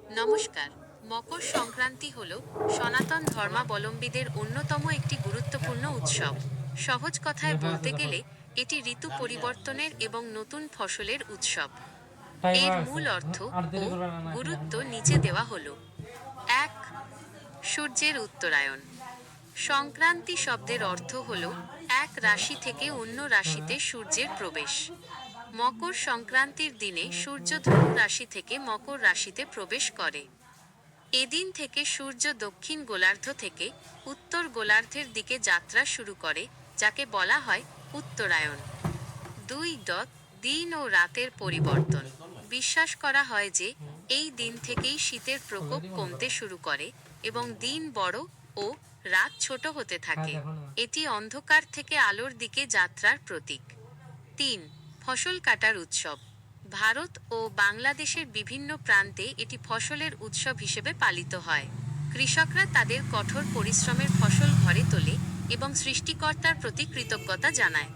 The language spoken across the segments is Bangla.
নমস্কার। মকর সংক্রান্তি হল সনাতন ধর্মাবলম্বীদের অন্যতম একটি গুরুত্বপূর্ণ উৎসব। সহজ কথায় বলতে গেলে এটি ঋতু পরিবর্তনের এবং নতুন ফসলের উৎসব। এর মূল অর্থ ও গুরুত্ব নিচে দেওয়া হলো। ১. সূর্যের উত্তরায়ণ। সংক্রান্তি শব্দের অর্থ হল এক রাশি থেকে অন্য রাশিতে সূর্যের প্রবেশ। মকর সংক্রান্তির দিনে সূর্য ধনু রাশি থেকে মকর রাশিতে প্রবেশ করে। এদিন থেকে সূর্য দক্ষিণ গোলার্ধ থেকে উত্তর গোলার্ধের দিকে যাত্রা শুরু করে, যাকে বলা হয় উত্তরায়ণ। ২. দিন ও রাতের পরিবর্তন। বিশ্বাস করা হয় যে এই দিন থেকেই শীতের প্রকোপ কমতে শুরু করে এবং দিন বড় ও রাত ছোট হতে থাকে। এটি অন্ধকার থেকে আলোর দিকে যাত্রার প্রতীক। ৩. ফসল কাটার উৎসব। ভারত ও বাংলাদেশের বিভিন্ন প্রান্তে এটি ফসলের উৎসব হিসেবে পালিত হয়। কৃষকরা তাদের কঠোর পরিশ্রমের ফসল ঘরে তোলে এবং সৃষ্টিকর্তার প্রতি কৃতজ্ঞতা জানায়।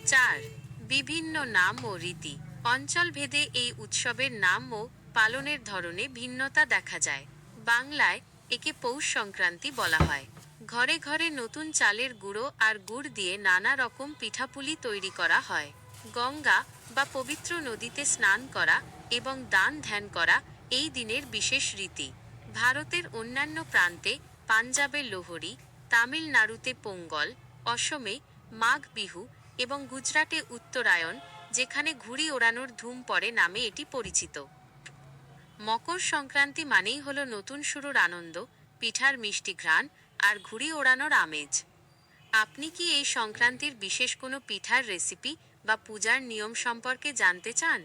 ৪. বিভিন্ন নাম ও রীতি। অঞ্চলভেদে এই উৎসবের নাম ও পালনের ধরনে ভিন্নতা দেখা যায়। বাংলায় একে পৌষ সংক্রান্তি বলা হয়। ঘরে ঘরে নতুন চালের গুঁড়ো আর গুড় দিয়ে নানা রকম পিঠাপুলি তৈরি করা হয়। গঙ্গা বা পবিত্র নদীতে স্নান করা এবং দান ধ্যান করা এই দিনের বিশেষ রীতি। ভারতের অন্যান্য প্রান্তে পাঞ্জাবে লোহরি, তামিলনাড়ুতে পোঙ্গল, অসমে মাঘ বিহু এবং গুজরাটে উত্তরায়ণ, যেখানে ঘুড়ি ওড়ানোর ধুম পড়ে নামে এটি পরিচিত। মকর সংক্রান্তি মানেই হলো নতুন শুরুর আনন্দ, পিঠার মিষ্টি ঘ্রাণ আর ঘুড়ি ওড়ানোর আমেজ। আপনি কি এই সংক্রান্তির বিশেষ কোনো পিঠার রেসিপি বা পূজার নিয়ম সম্পর্কে জানতে চান?